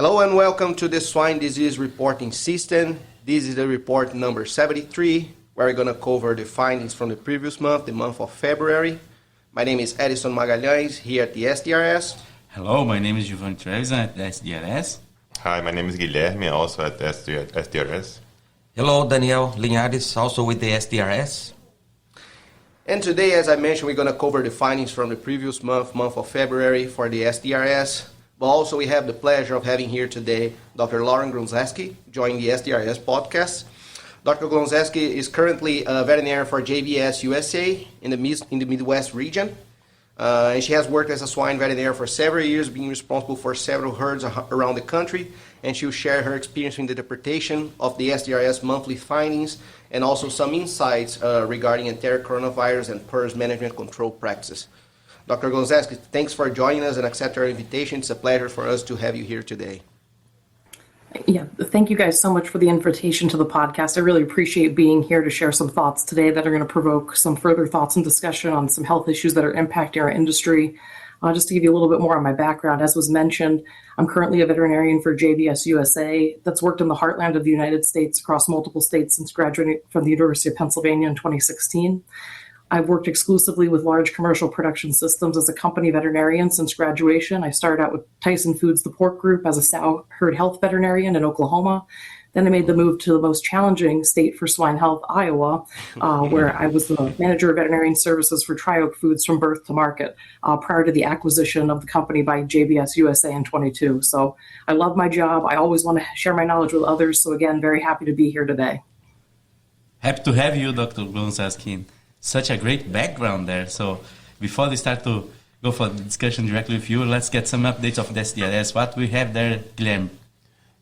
Hello and welcome to the swine disease reporting system. This is the report number 73, where we're going to cover the findings from the previous month, the month of February. My name is Edison Magalhães here at the SDRS. Hello, my name is Giovanni Trevisan at the SDRS. Hi, my name is Guilherme, also at the SDRS. Hello, Daniel Linhares, also with the SDRS. And today, as I mentioned, we're going to cover the findings from the previous month of February for the SDRS. But also we have the pleasure of having here today Dr. Glowzenski joining the SDRS podcast. Dr. Glowzenski is currently a veterinarian for JBS USA in the Midwest region. And she has worked as a swine veterinarian for several years, being responsible for several herds around the country. And she'll share her experience in the interpretation of the SDRS monthly findings and also some insights regarding enteric coronavirus and PRRS management control practices. Dr. Glowzenski, thanks for joining us and accepting our invitation. It's a pleasure for us to have you here today. Yeah, thank you guys so much for the invitation to the podcast. I really appreciate being here to share some thoughts today that are going to provoke some further thoughts and discussion on some health issues that are impacting our industry. Just to give you a little bit more on my background, as was mentioned, I'm currently a veterinarian for JBS USA that's worked in the heartland of the United States across multiple states since graduating from the University of Pennsylvania in 2016. I've worked exclusively with large commercial production systems as a company veterinarian since graduation. I started out with Tyson Foods, the pork group, as a sow herd health veterinarian in Oklahoma. Then I made the move to the most challenging state for swine health, Iowa, where I was the manager of veterinarian services for Trioak Foods from birth to market prior to the acquisition of the company by JBS USA in 22. So I love my job. I always want to share my knowledge with others. So again, very happy to be here today. Happy to have you, Dr. Glowzenski. Such a great background there. So before we start to go for the discussion directly with you, let's get some updates of the SDRS. What we have there, Guilherme?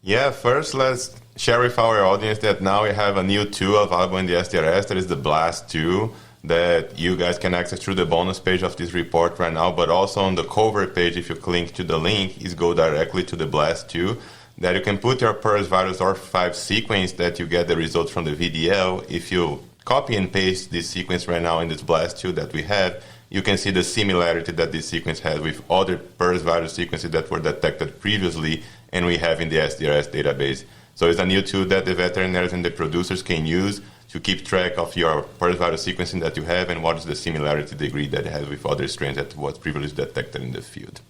Yeah, first let's share with our audience that now we have a new tool available in the SDRS, that is the Blast tool, that you guys can access through the bonus page of this report right now, but also on the cover page, if you click to the link, is go directly to the Blast tool, that you can put your PRRS virus or 5 sequence that you get the results from the VDL. If you copy and paste this sequence right now in this Blast tool that we have, you can see the similarity that this sequence has with other PRRS virus sequences that were detected previously and we have in the SDRS database. So it's a new tool that the veterinarians and the producers can use to keep track of your PRRS virus sequencing that you have and what is the similarity degree that it has with other strains that was previously detected in the field.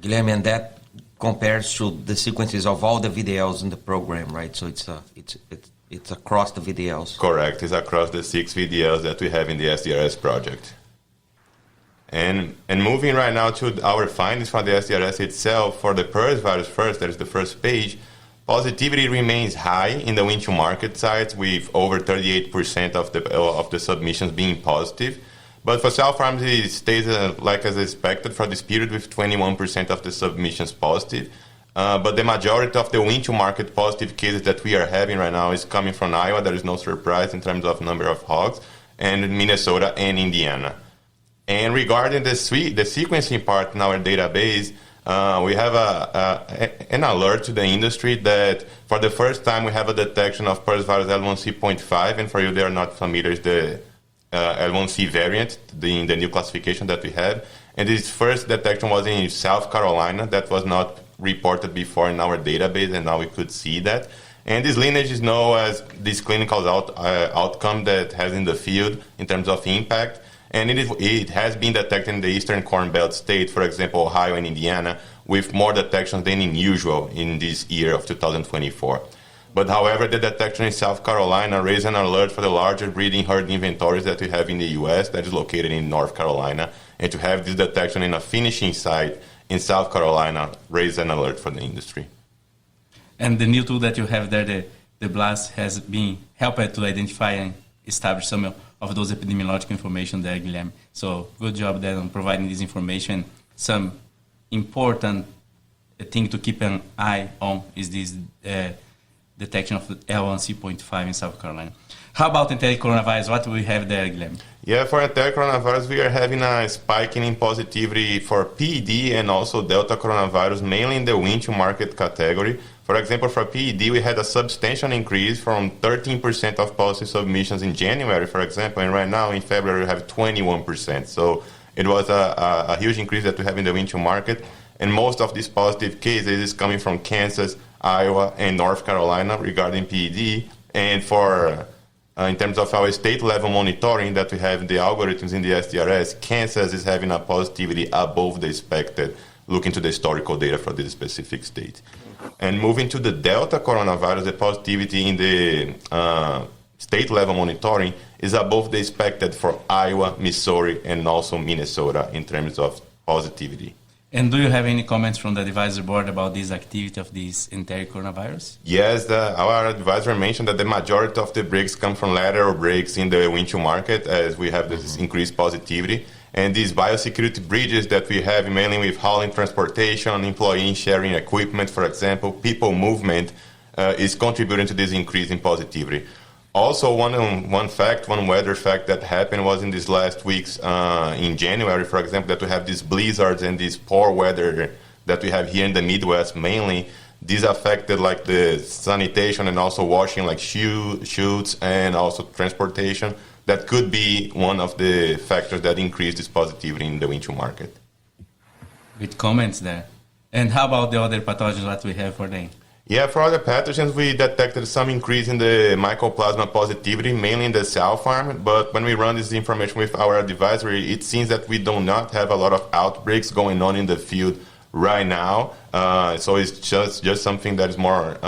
Guilherme, and that compares to the sequences of all the VDLs in the program, right? So it's across the VDLs. Correct. It's across the 6 VDLs that we have in the SDRS project. And moving right now to our findings for the SDRS itself, for the PRRS virus first, that is the first page, positivity remains high in the win-to market sites with over 38% of the submissions being positive. But for cell farms, it stays like as expected for this period with 21% of the submissions positive. But the majority of the win-to-market positive cases that we are having right now is coming from Iowa. There is no surprise in terms of number of hogs, and Minnesota and Indiana. And regarding the sequencing part in our database, we have an alert to the industry that for the first time we have a detection of PRRS virus L1C.5, and for you that are not familiar, is the L1C variant, the new classification that we have. And this first detection was in South Carolina. That was not reported before in our database, and now we could see that. And this lineage is known as this clinical outcome that has in the field in terms of impact. And it has been detected in the Eastern Corn Belt state, for example, Ohio and Indiana, with more detections than in usual in this year of 2024. But however, the detection in South Carolina raised an alert for the larger breeding herd inventories that we have in the U.S. that is located in North Carolina. And to have this detection in a finishing site in South Carolina raised an alert for the industry. And the new tool that you have there, the Blast, has been helped to identify and establish some of those epidemiological information there, Guilherme. So good job there on providing this information. Some important thing to keep an eye on is this detection of L1C.5 in South Carolina. How about enteric coronavirus? What do we have there, Guilherme? Yeah, for enteric coronavirus, we are having a spike in positivity for PED and also Delta coronavirus, mainly in the win-to-market category. For example, for PED, we had a substantial increase from 13% of positive submissions in January, for example, and right now in February we have 21%. So it was a huge increase that we have in the win-to market. And most of these positive cases is coming from Kansas, Iowa, and North Carolina regarding PED. And for in terms of our state-level monitoring that we have the algorithms in the SDRS, Kansas is having a positivity above the expected, looking to the historical data for this specific state. And moving to the Delta coronavirus, the positivity in the state-level monitoring is above the expected for Iowa, Missouri, and also Minnesota in terms of positivity. And do you have any comments from the advisory board about this activity of this enteric coronavirus? Yes, our advisor mentioned that the majority of the breaks come from lateral breaks in the windshield market, as we have this increased positivity. And these biosecurity bridges that we have, mainly with hauling transportation, employee sharing equipment, for example, people movement, is contributing to this increase in positivity. Also, one weather fact that happened was in these last weeks in January, for example, that we have these blizzards and this poor weather that we have here in the Midwest mainly. These affected like the sanitation and also washing like chutes and also transportation. That could be one of the factors that increase this positivity in the windshield market. Good comments there. And how about the other pathogens that we have for them? Yeah, for other pathogens, we detected some increase in the mycoplasma positivity, mainly in the sow farm. But when we run this information with our advisory, it seems that we do not have a lot of outbreaks going on in the field right now. So it's just something that is more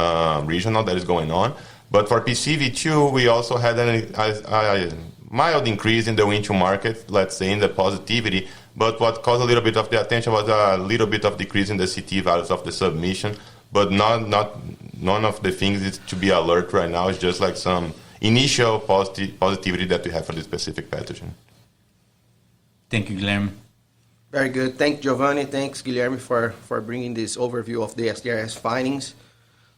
regional that is going on. But for PCV2, we also had a mild increase in the windshield market, let's say, in the positivity. But what caused a little bit of the attention was a little bit of decrease in the CT values of the submission. But none of the things is to be alert right now. It's just like some initial positivity that we have for this specific pathogen. Thank you, Guilherme. Very good. Thank Giovanni. Thanks, Guilherme, for bringing this overview of the SDRS findings.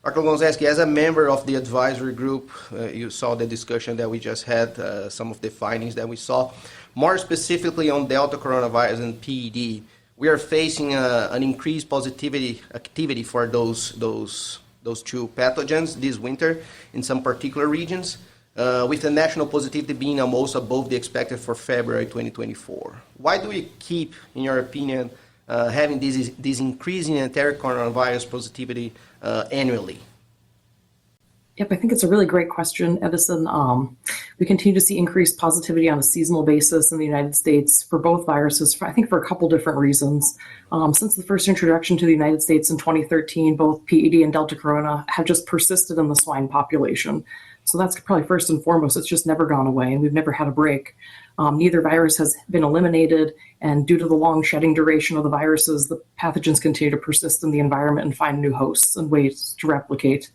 Dr. Glowzenski, as a member of the advisory group, you saw the discussion that we just had, some of the findings that we saw. More specifically on Delta coronavirus and PED, we are facing an increased positivity activity for those two pathogens this winter in some particular regions, with the national positivity being almost above the expected for February 2024. Why do we keep, in your opinion, having this increasing enteric coronavirus positivity annually? Yep, I think it's a really great question, Edison. We continue to see increased positivity on a seasonal basis in the United States for both viruses, I think for a couple different reasons. Since the first introduction to the United States in 2013, both PED and Delta Corona have just persisted in the swine population. So that's probably first and foremost. It's just never gone away, and we've never had a break. Neither virus has been eliminated, and due to the long shedding duration of the viruses, the pathogens continue to persist in the environment and find new hosts and ways to replicate.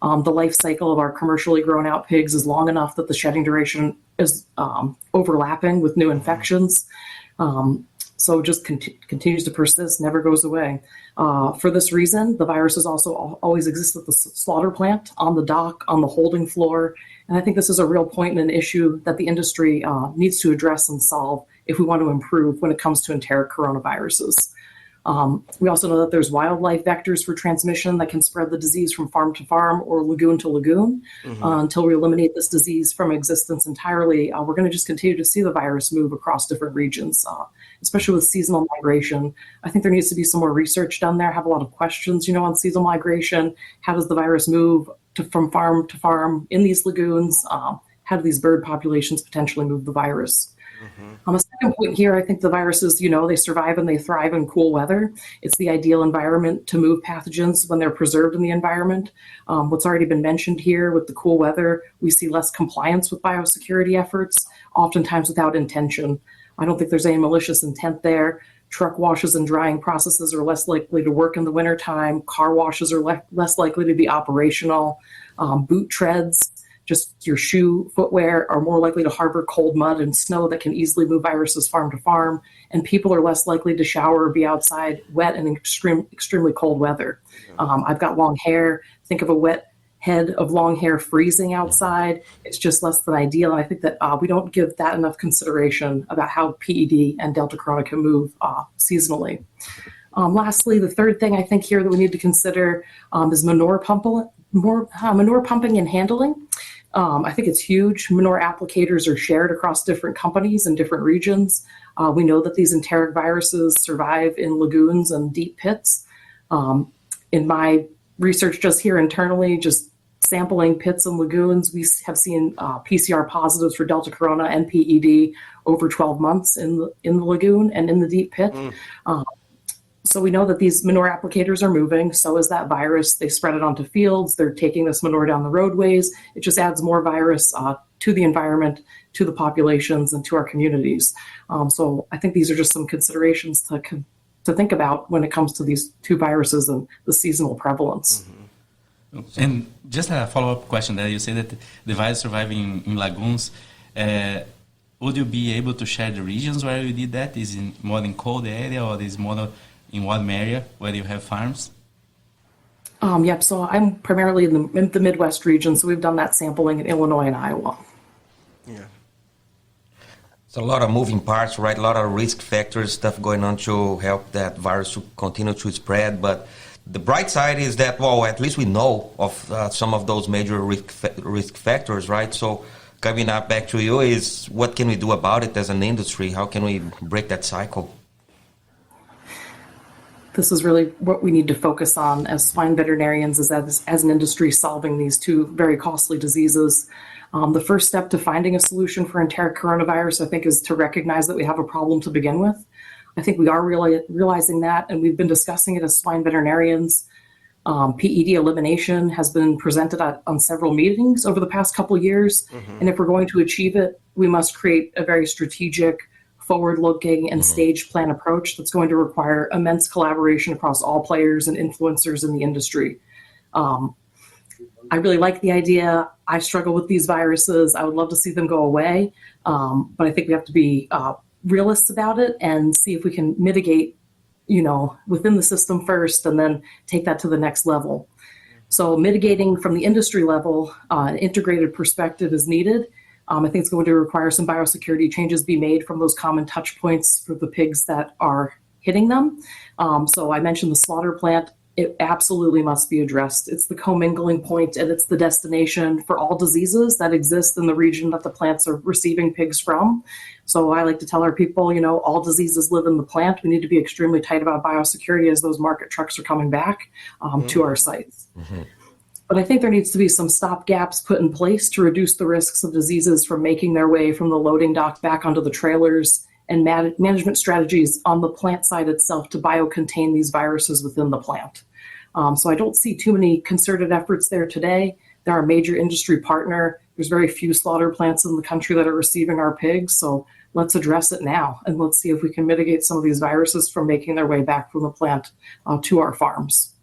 The life cycle of our commercially grown out pigs is long enough that the shedding duration is overlapping with new infections. So it just continues to persist, never goes away. For this reason, the viruses also always exist at the slaughter plant, on the dock, on the holding floor. And I think this is a real point and an issue that the industry needs to address and solve if we want to improve when it comes to enteric coronaviruses. We also know that there's wildlife vectors for transmission that can spread the disease from farm to farm or lagoon to lagoon. Until we eliminate this disease from existence entirely, we're going to just continue to see the virus move across different regions, especially with seasonal migration. I think there needs to be some more research done there. I have a lot of questions, on seasonal migration. How does the virus move from farm to farm in these lagoons? How do these bird populations potentially move the virus? A second point here, I think the viruses, they survive and they thrive in cool weather. It's the ideal environment to move pathogens when they're preserved in the environment. What's already been mentioned here with the cool weather, we see less compliance with biosecurity efforts, oftentimes without intention. I don't think there's any malicious intent there. Truck washes and drying processes are less likely to work in the wintertime. Car washes are less likely to be operational. Boot treads, just your shoe, footwear, are more likely to harbor cold mud and snow that can easily move viruses farm to farm. And people are less likely to shower or be outside wet in extremely cold weather. I've got long hair. Think of a wet head of long hair freezing outside. It's just less than ideal. And I think that we don't give that enough consideration about how PED and Delta Corona can move seasonally. Lastly, the third thing I think here that we need to consider is manure pumping and handling. I think it's huge. Manure applicators are shared across different companies and different regions. We know that these enteric viruses survive in lagoons and deep pits. In my research just here internally, just sampling pits and lagoons, we have seen PCR positives for Delta Corona and PED over 12 months in the lagoon and in the deep pit. So we know that these manure applicators are moving. So is that virus. They spread it onto fields. They're taking this manure down the roadways. It just adds more virus to the environment, to the populations, and to our communities. So I think these are just some considerations to think about when it comes to these two viruses and the seasonal prevalence. And just a follow-up question there. You say that the virus surviving in lagoons. Would you be able to share the regions where you did that? Is it more in cold area or is it more in warm area where you have farms? Yep, so I'm primarily in the Midwest region, so we've done that sampling in Illinois and Iowa. Yeah. It's a lot of moving parts, right? A lot of risk factors, stuff going on to help that virus to continue to spread. But the bright side is that, well, at least we know of some of those major risk factors, right? So coming up back to you is what can we do about it as an industry? How can we break that cycle? This is really what we need to focus on as swine veterinarians is as an industry solving these two very costly diseases. The first step to finding a solution for enteric coronavirus, I think, is to recognize that we have a problem to begin with. I think we are really realizing that, and we've been discussing it as swine veterinarians. PED elimination has been presented on several meetings over the past couple of years, and if we're going to achieve it, we must create a very strategic, forward-looking and staged plan approach that's going to require immense collaboration across all players and influencers in the industry. I really like the idea. I struggle with these viruses. I would love to see them go away, but I think we have to be realists about it and see if we can mitigate, within the system first and then take that to the next level. So mitigating from the industry level, an integrated perspective is needed. I think it's going to require some biosecurity changes be made from those common touch points for the pigs that are hitting them. So I mentioned the slaughter plant. It absolutely must be addressed. It's the commingling point and it's the destination for all diseases that exist in the region that the plants are receiving pigs from. So I like to tell our people, all diseases live in the plant. We need to be extremely tight about biosecurity as those market trucks are coming back to our sites. But I think there needs to be some stop gaps put in place to reduce the risks of diseases from making their way from the loading dock back onto the trailers, and management strategies on the plant side itself to biocontain these viruses within the plant. So I don't see too many concerted efforts there today. They're a major industry partner. There's very few slaughter plants in the country that are receiving our pigs, so let's address it now, and let's see if we can mitigate some of these viruses from making their way back from the plant to our farms.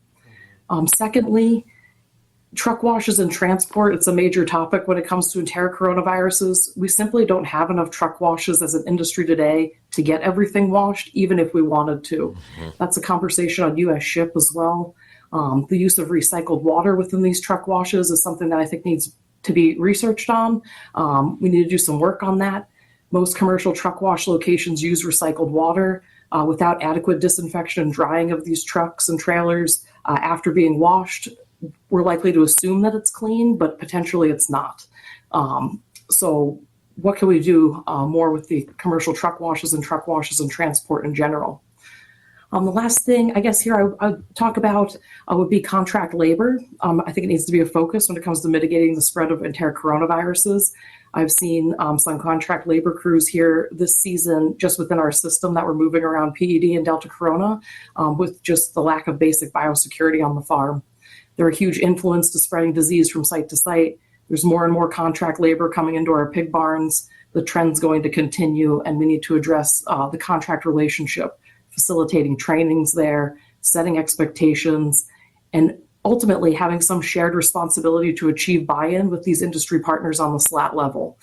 Secondly, truck washes and transport, it's a major topic when it comes to enteric coronaviruses. We simply don't have enough truck washes as an industry today to get everything washed, even if we wanted to. That's a conversation on U.S. ship as well. The use of recycled water within these truck washes is something that I think needs to be researched on. We need to do some work on that. Most commercial truck wash locations use recycled water without adequate disinfection and drying of these trucks and trailers after being washed. We're likely to assume that it's clean, but potentially it's not. So what can we do more with the commercial truck washes and transport in general? The last thing, I guess, here I would talk about would be contract labor. I think it needs to be a focus when it comes to mitigating the spread of enteric coronaviruses. I've seen some contract labor crews here this season just within our system that were moving around PED and Delta Corona with just the lack of basic biosecurity on the farm. They're a huge influence to spreading disease from site to site. There's more and more contract labor coming into our pig barns. The trend's going to continue, and we need to address the contract relationship, facilitating trainings there, setting expectations, and ultimately having some shared responsibility to achieve buy-in with these industry partners on the SLAT level.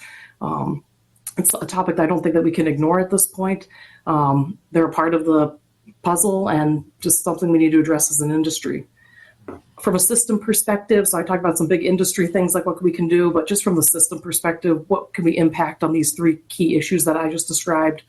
It's a topic that I don't think that we can ignore at this point. They're a part of the puzzle and just something we need to address as an industry. From a system perspective, so I talked about some big industry things like what we can do, but just from the system perspective, what can we impact on these three key issues that I just described?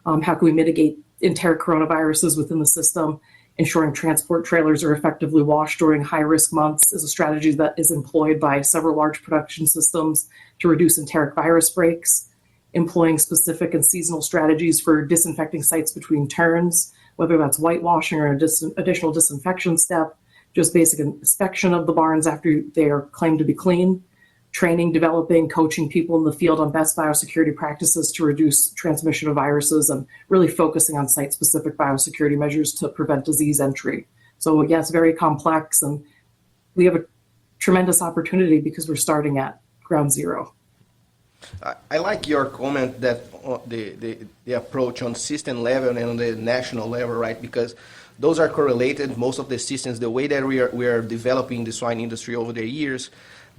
How can we mitigate enteric coronaviruses within the system? ensuring transport trailers are effectively washed during high-risk months is a strategy that is employed by several large production systems to reduce enteric virus breaks, employing specific and seasonal strategies for disinfecting sites between turns, whether that's whitewashing or an additional disinfection step, just basic inspection of the barns after they are claimed to be clean, training, developing, coaching people in the field on best biosecurity practices to reduce transmission of viruses, and really focusing on site-specific biosecurity measures to prevent disease entry. So yeah, it's very complex, and we have a tremendous opportunity because we're starting at ground zero. I like your comment that the approach on system level and on the national level, right? Because those are correlated. Most of the systems, the way that we are developing the swine industry over the years,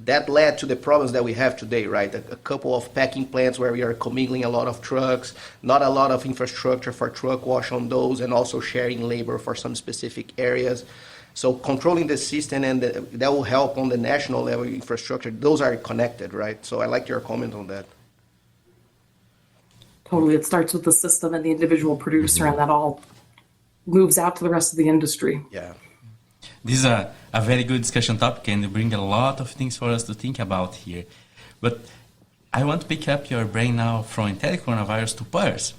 that led to the problems that we have today, right? A couple of packing plants where we are commingling a lot of trucks, not a lot of infrastructure for truck wash on those, and also sharing labor for some specific areas. So controlling the system, and that will help on the national level infrastructure. Those are connected, right? So I like your comment on that. Totally. It starts with the system and the individual producer, and that all moves out to the rest of the industry. Yeah. This is a very good discussion topic, and you bring a lot of things for us to think about here. But I want to pick up your brain now from enteric coronavirus to PRRS.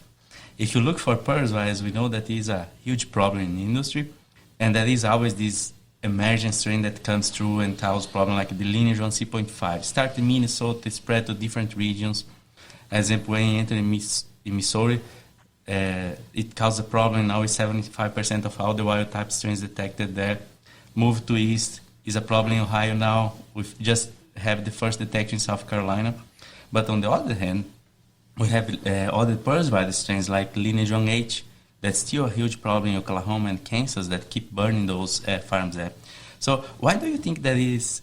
If you look for PRRS virus, we know that it is a huge problem in the industry, and there is always this emergent strain that comes through and causes problem like the lineage 1C.5. Start in Minnesota, spread to different regions. As example, when you enter in Missouri, it caused a problem. Now it's 75% of all the wild type strains detected there. Move to east is a problem in Ohio now. We've just have the first detection in South Carolina. But on the other hand, we have other PRRS virus strains like lineage 1H. That's still a huge problem in Oklahoma and Kansas that keep burning those farms there. So why do you think that is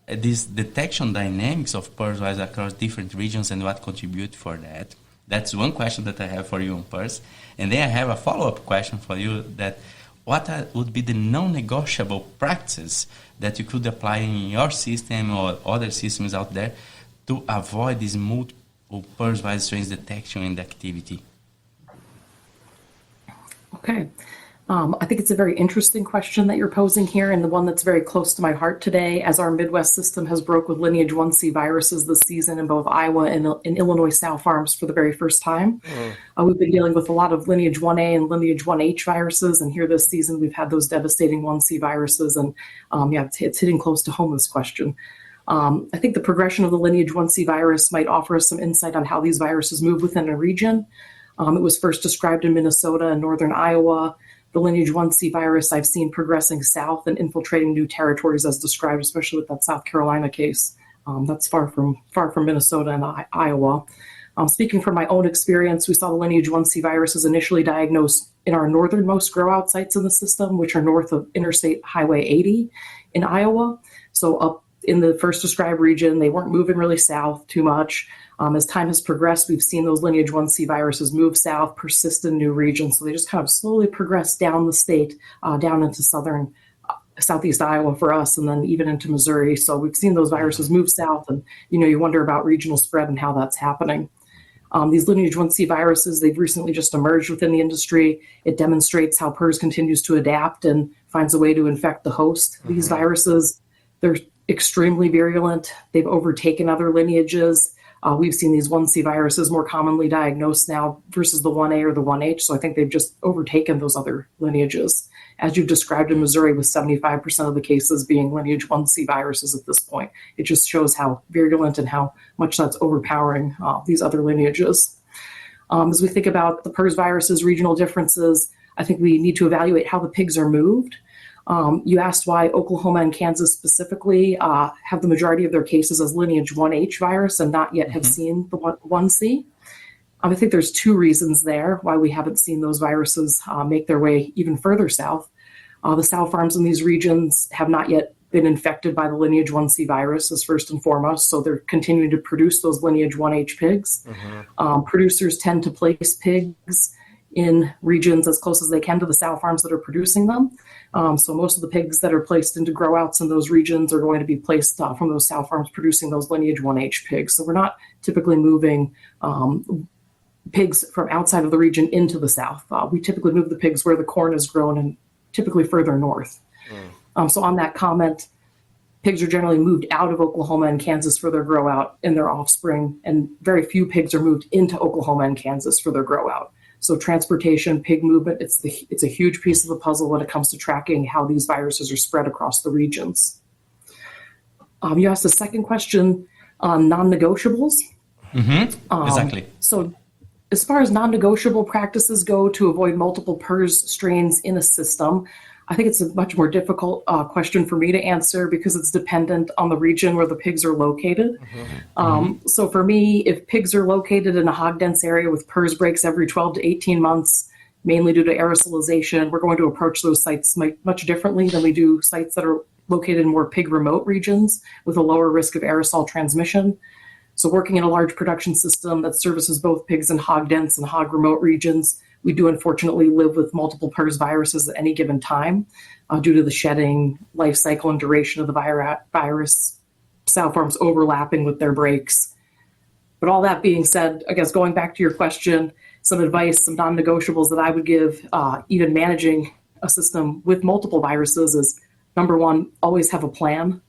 this detection dynamics of PRRS virus across different regions, and what contribute for that? That's one question that I have for you on PRRS. And then I have a follow-up question for you that what would be the non-negotiable practices that you could apply in your system or other systems out there to avoid this multiple PRRS virus strains detection and activity? Okay. I think it's a very interesting question that you're posing here, and the one that's very close to my heart today, as our Midwest system has broke with lineage 1C viruses this season in both Iowa and in Illinois sow farms for the very first time. We've been dealing with a lot of lineage 1A and lineage 1H viruses, and here this season we've had those devastating 1C viruses, and it's hitting close to home, this question. I think the progression of the lineage 1C virus might offer us some insight on how these viruses move within a region. It was first described in Minnesota and northern Iowa. The lineage 1C virus I've seen progressing south and infiltrating new territories as described, especially with that South Carolina case. That's far from Minnesota and Iowa. Speaking from my own experience, we saw the lineage 1C viruses initially diagnosed in our northernmost grow-out sites in the system, which are north of Interstate Highway 80 in Iowa. So up in the first described region, they weren't moving really south too much. As time has progressed, we've seen those lineage 1C viruses move south, persist in new regions. So they just kind of slowly progress down the state, down into southeast Iowa for us, and then even into Missouri. So we've seen those viruses move south, and you wonder about regional spread and how that's happening. These lineage 1C viruses, they've recently just emerged within the industry. It demonstrates how PRRS continues to adapt and finds a way to infect the host. These viruses, they're extremely virulent. They've overtaken other lineages. We've seen these 1C viruses more commonly diagnosed now versus the 1A or the 1H, so I think they've just overtaken those other lineages. As you've described in Missouri, with 75% of the cases being lineage 1C viruses at this point, it just shows how virulent and how much that's overpowering these other lineages. As we think about the PRRS viruses' regional differences, I think we need to evaluate how the pigs are moved. You asked why Oklahoma and Kansas specifically have the majority of their cases as lineage 1H virus and not yet have seen the 1C. I think there's two reasons there why we haven't seen those viruses make their way even further south. The sow farms in these regions have not yet been infected by the lineage 1C virus as first and foremost, so they're continuing to produce those lineage 1H pigs. Producers tend to place pigs in regions as close as they can to the sow farms that are producing them. So most of the pigs that are placed into grow-outs in those regions are going to be placed from those sow farms producing those lineage 1H pigs. So we're not typically moving pigs from outside of the region into the south. We typically move the pigs where the corn is grown and typically further north. So on that comment, pigs are generally moved out of Oklahoma and Kansas for their grow out in their offspring, and very few pigs are moved into Oklahoma and Kansas for their grow out. So transportation, pig movement, it's a huge piece of the puzzle when it comes to tracking how these viruses are spread across the regions. You asked a second question on non-negotiables. Exactly. So as far as non-negotiable practices go to avoid multiple PRRS strains in a system, I think it's a much more difficult question for me to answer because it's dependent on the region where the pigs are located. So for me, if pigs are located in a hog-dense area with PRRS breaks every 12 to 18 months, mainly due to aerosolization, we're going to approach those sites much differently than we do sites that are located in more pig-remote regions with a lower risk of aerosol transmission. So working in a large production system that services both pigs in hog-dense and hog-remote regions, we do unfortunately live with multiple PRRS viruses at any given time due to the shedding, life cycle, and duration of the virus, sow farms overlapping with their breaks. But all that being said, I guess going back to your question, some advice, some non-negotiables that I would give, even managing a system with multiple viruses is, number one, always have a plan.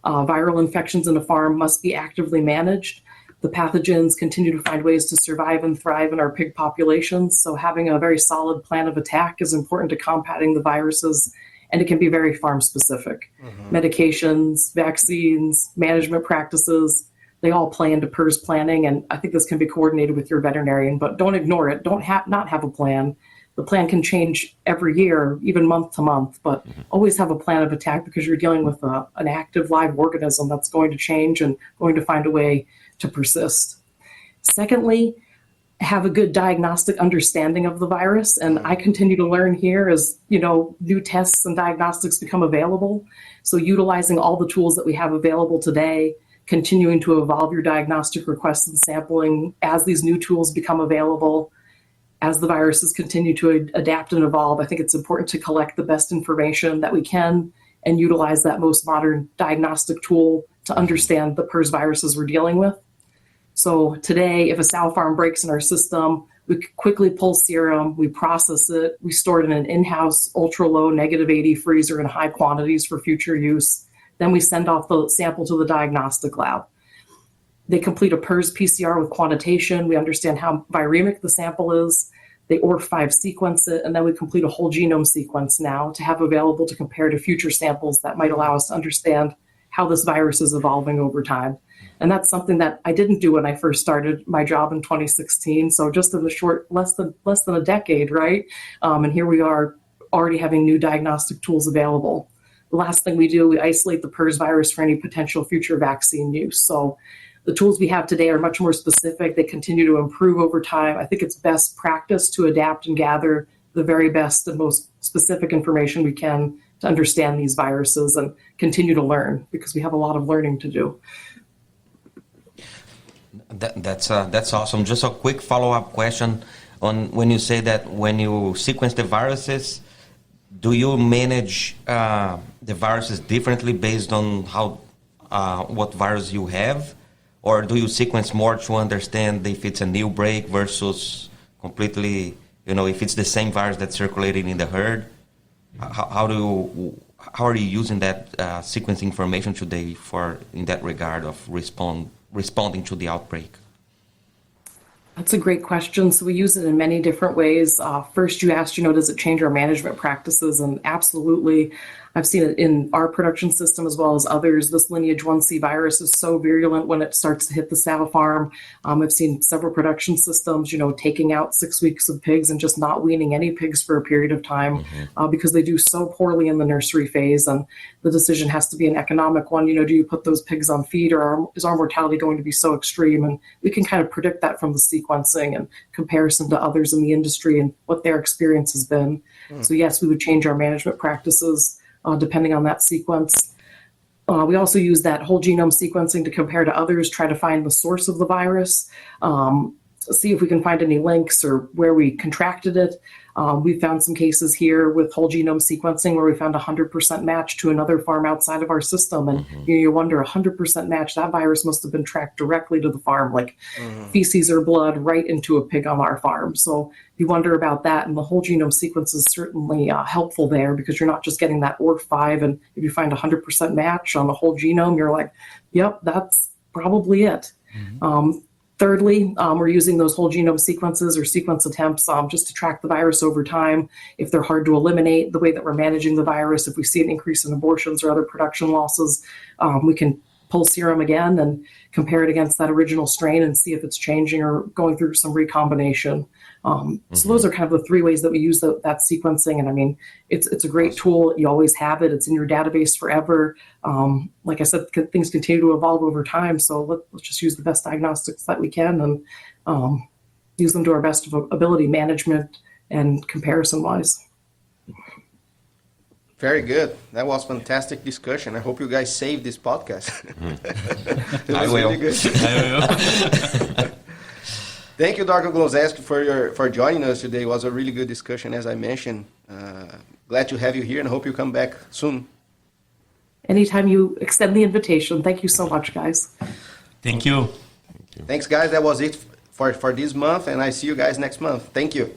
Viral infections in a farm must be actively managed. The pathogens continue to find ways to survive and thrive in our pig populations. So having a very solid plan of attack is important to combating the viruses, and it can be very farm specific. Medications, vaccines, management practices, they all play into PRRS planning, and I think this can be coordinated with your veterinarian, but don't ignore it. Don't not have a plan. The plan can change every year, even month to month, but always have a plan of attack because you're dealing with an active live organism that's going to change and going to find a way to persist. Secondly, have a good diagnostic understanding of the virus. And I continue to learn here as, new tests and diagnostics become available. So utilizing all the tools that we have available today, continuing to evolve your diagnostic requests and sampling as these new tools become available. As the viruses continue to adapt and evolve, I think it's important to collect the best information that we can and utilize that most modern diagnostic tool to understand the PRRS viruses we're dealing with. So today, if a sow farm breaks in our system, we quickly pull serum, we process it, we store it in an in-house ultra-low -80 freezer in high quantities for future use. Then we send off the sample to the diagnostic lab. They complete a PRRS PCR with quantitation. We understand how viremic the sample is. They ORF5 sequence it, and then we complete a whole genome sequence now to have available to compare to future samples that might allow us to understand how this virus is evolving over time. And that's something that I didn't do when I first started my job in 2016. So just in the short, less than a decade, right? And here we are already having new diagnostic tools available. The last thing we do, we isolate the PRRS virus for any potential future vaccine use. So the tools we have today are much more specific. They continue to improve over time. I think it's best practice to adapt and gather the very best and most specific information we can to understand these viruses and continue to learn because we have a lot of learning to do. That's awesome. Just a quick follow-up question on when you say that when you sequence the viruses, do you manage the viruses differently based on how what virus you have? Or do you sequence more to understand if it's a new break versus completely, if it's the same virus that's circulating in the herd? How are you using that sequence information today in that regard of responding to the outbreak? That's a great question. So we use it in many different ways. First, you asked, does it change our management practices? And absolutely. I've seen it in our production system as well as others. This lineage 1C virus is so virulent when it starts to hit the sow farm. I've seen several production systems, taking out 6 weeks of pigs and just not weaning any pigs for a period of time because they do so poorly in the nursery phase. And the decision has to be an economic one. Do you put those pigs on feed or is our mortality going to be so extreme? And we can kind of predict that from the sequencing and comparison to others in the industry and what their experience has been. So yes, we would change our management practices depending on that sequence. We also use that whole genome sequencing to compare to others, try to find the source of the virus. see if we can find any links or where we contracted it. We found some cases here with whole genome sequencing where we found 100% match to another farm outside of our system. And you wonder, 100% match, that virus must have been tracked directly to the farm, like feces or blood right into a pig on our farm. So you wonder about that. And the whole genome sequence is certainly helpful there because you're not just getting that ORF5. And if you find 100% match on the whole genome, you're like, yep, that's probably it. Thirdly, we're using those whole genome sequences or sequence attempts just to track the virus over time. If they're hard to eliminate, the way that we're managing the virus, if we see an increase in abortions or other production losses, we can pull serum again and compare it against that original strain and see if it's changing or going through some recombination. So those are kind of the three ways that we use that sequencing. And I mean, it's a great tool. You always have it. It's in your database forever. Like I said, things continue to evolve over time. So let's just use the best diagnostics that we can and use them to our best of ability, management and comparison-wise. Very good. That was fantastic discussion. I hope you guys saved this podcast. It was really good. I will. Thank you, Dr. Glowzenski, for joining us today. It was a really good discussion, as I mentioned. Glad to have you here and hope you come back soon. Anytime you extend the invitation. Thank you so much, guys. Thank you. Thanks, guys. That was it for this month, and I see you guys next month. Thank you.